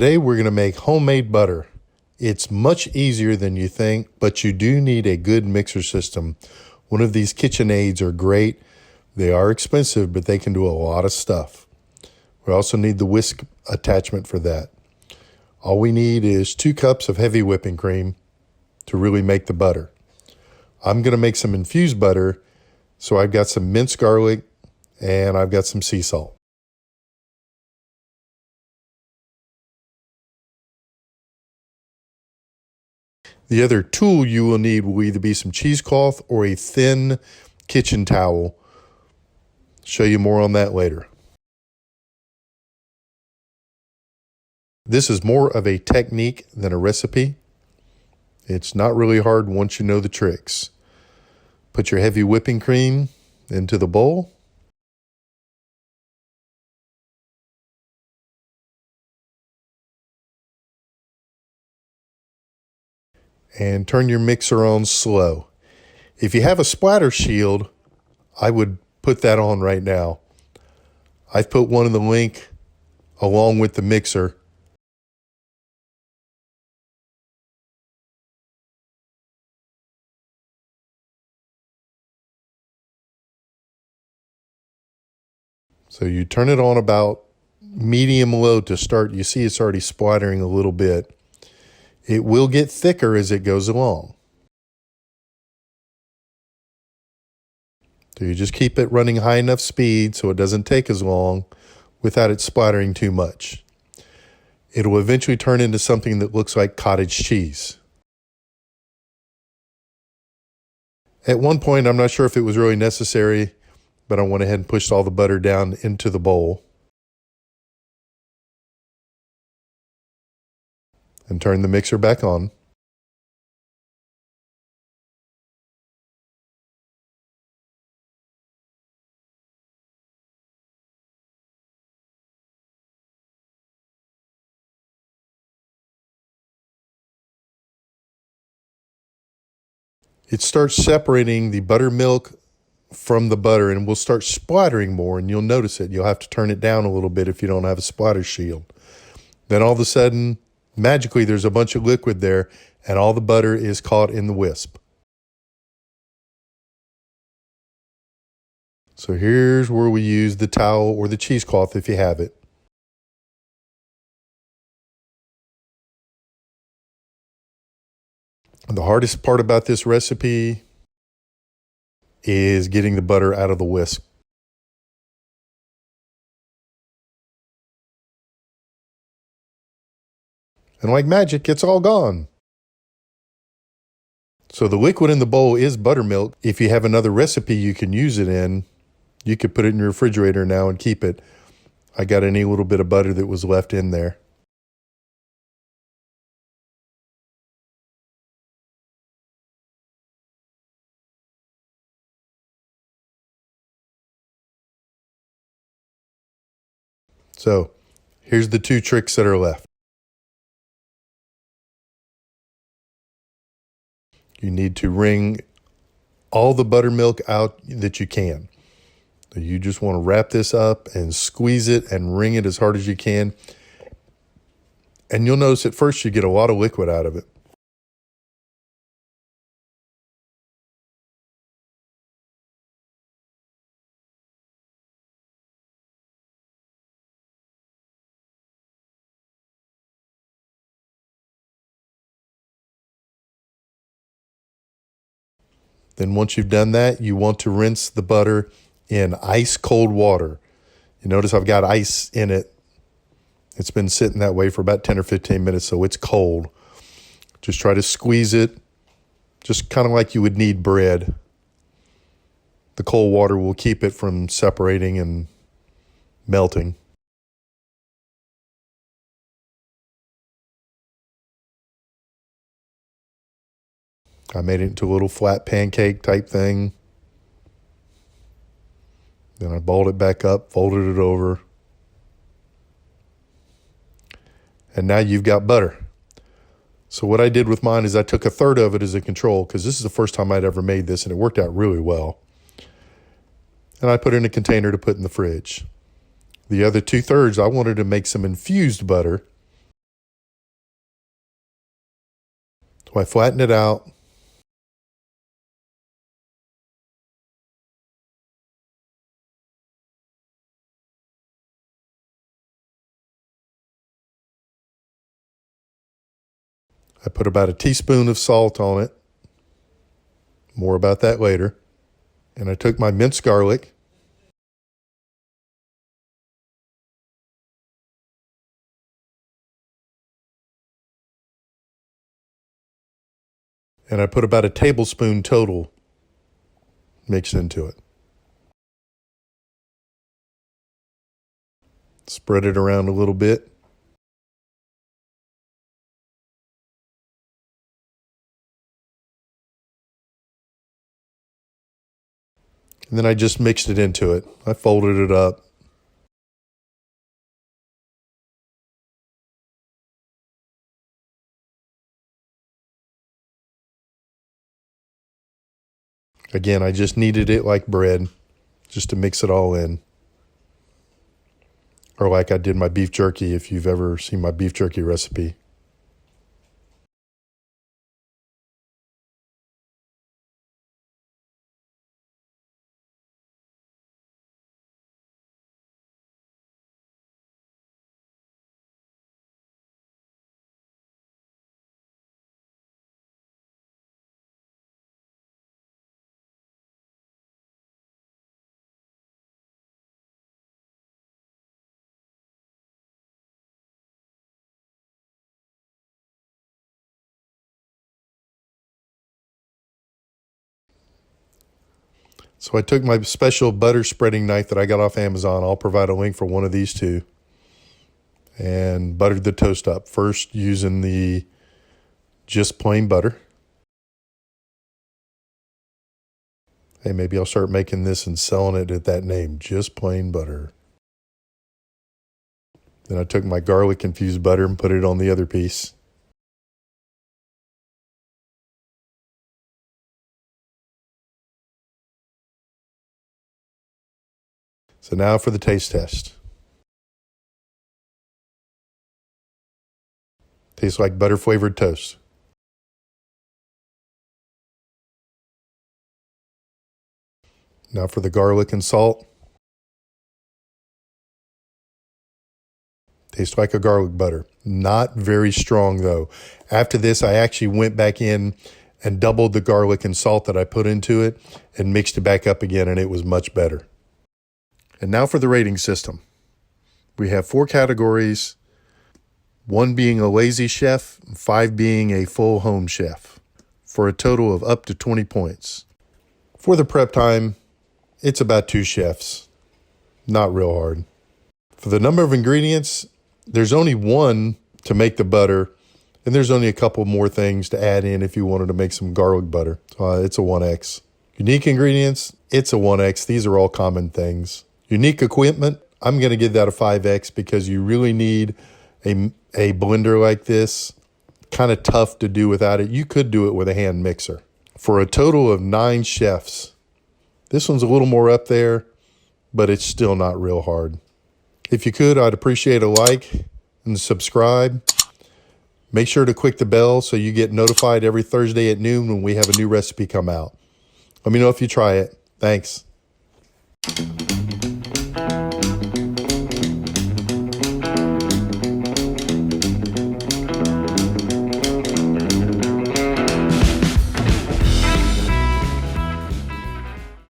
Today we're going to make homemade butter. It's much easier than you think, but you do need a good mixer system. One of these KitchenAids are great. They are expensive, but they can do a lot of stuff. We also need the whisk attachment for that. All we need is 2 cups of heavy whipping cream to really make the butter. I'm going to make some infused butter, so I've got some minced garlic and I've got some sea salt. The other tool you will need will either be some cheesecloth or a thin kitchen towel. Show you more on that later. This is more of a technique than a recipe. It's not really hard once you know the tricks. Put your heavy whipping cream into the bowl. And turn your mixer on slow. If you have a splatter shield, I would put that on right now. I've put one in the link along with the mixer. So you turn it on about medium low to start. You see it's already splattering a little bit. It will get thicker as it goes along. So you just keep it running high enough speed so it doesn't take as long without it splattering too much. It'll eventually turn into something that looks like cottage cheese. At one point, I'm not sure if it was really necessary, but I went ahead and pushed all the butter down into the bowl. And turn the mixer back on. It starts separating the buttermilk from the butter and will start splattering more, and you'll notice it. You'll have to turn it down a little bit if you don't have a splatter shield. Then all of a sudden, magically, there's a bunch of liquid there, and all the butter is caught in the wisp. So here's where we use the towel or the cheesecloth if you have it. The hardest part about this recipe is getting the butter out of the whisk. And like magic, it's all gone. So the liquid in the bowl is buttermilk. If you have another recipe you can use it in, you could put it in your refrigerator now and keep it. I got any little bit of butter that was left in there. So here's the 2 tricks that are left. You need to wring all the buttermilk out that you can. So you just want to wrap this up and squeeze it and wring it as hard as you can. And you'll notice at first you get a lot of liquid out of it. Then once you've done that, you want to rinse the butter in ice cold water. You notice I've got ice in it. It's been sitting that way for about 10 or 15 minutes, so it's cold. Just try to squeeze it, just kind of like you would knead bread. The cold water will keep it from separating and melting. I made it into a little flat pancake type thing. Then I balled it back up, folded it over. And now you've got butter. So what I did with mine is I took 1/3 of it as a control, because this is the first time I'd ever made this and it worked out really well. And I put it in a container to put in the fridge. The other 2/3, I wanted to make some infused butter. So I flatten it out. I put about a teaspoon of salt on it. More about that later. And I took my minced garlic. And I put about a tablespoon total mixed into it. Spread it around a little bit. And then I just mixed it into it. I folded it up. Again, I just kneaded it like bread, just to mix it all in. Or like I did my beef jerky, if you've ever seen my beef jerky recipe. So I took my special butter spreading knife that I got off Amazon. I'll provide a link for one of these two. And buttered the toast up. First using the just plain butter. Hey, maybe I'll start making this and selling it at that name, just plain butter. Then I took my garlic infused butter and put it on the other piece. So now for the taste test. Tastes like butter flavored toast. Now for the garlic and salt. Tastes like a garlic butter. Not very strong though. After this, I actually went back in and doubled the garlic and salt that I put into it and mixed it back up again, and it was much better. And now for the rating system. We have 4 categories, 1 being a lazy chef, 5 being a full home chef, for a total of up to 20 points. For the prep time, it's about 2 chefs. Not real hard. For the number of ingredients, there's only 1 to make the butter, and there's only a couple more things to add in if you wanted to make some garlic butter. It's a 1X. Unique ingredients, it's a 1X. These are all common things. Unique equipment, I'm going to give that a 5X because you really need a blender like this. Kind of tough to do without it. You could do it with a hand mixer. For a total of 9 chefs, this one's a little more up there, but it's still not real hard. If you could, I'd appreciate a like and subscribe. Make sure to click the bell so you get notified every Thursday at noon when we have a new recipe come out. Let me know if you try it. Thanks.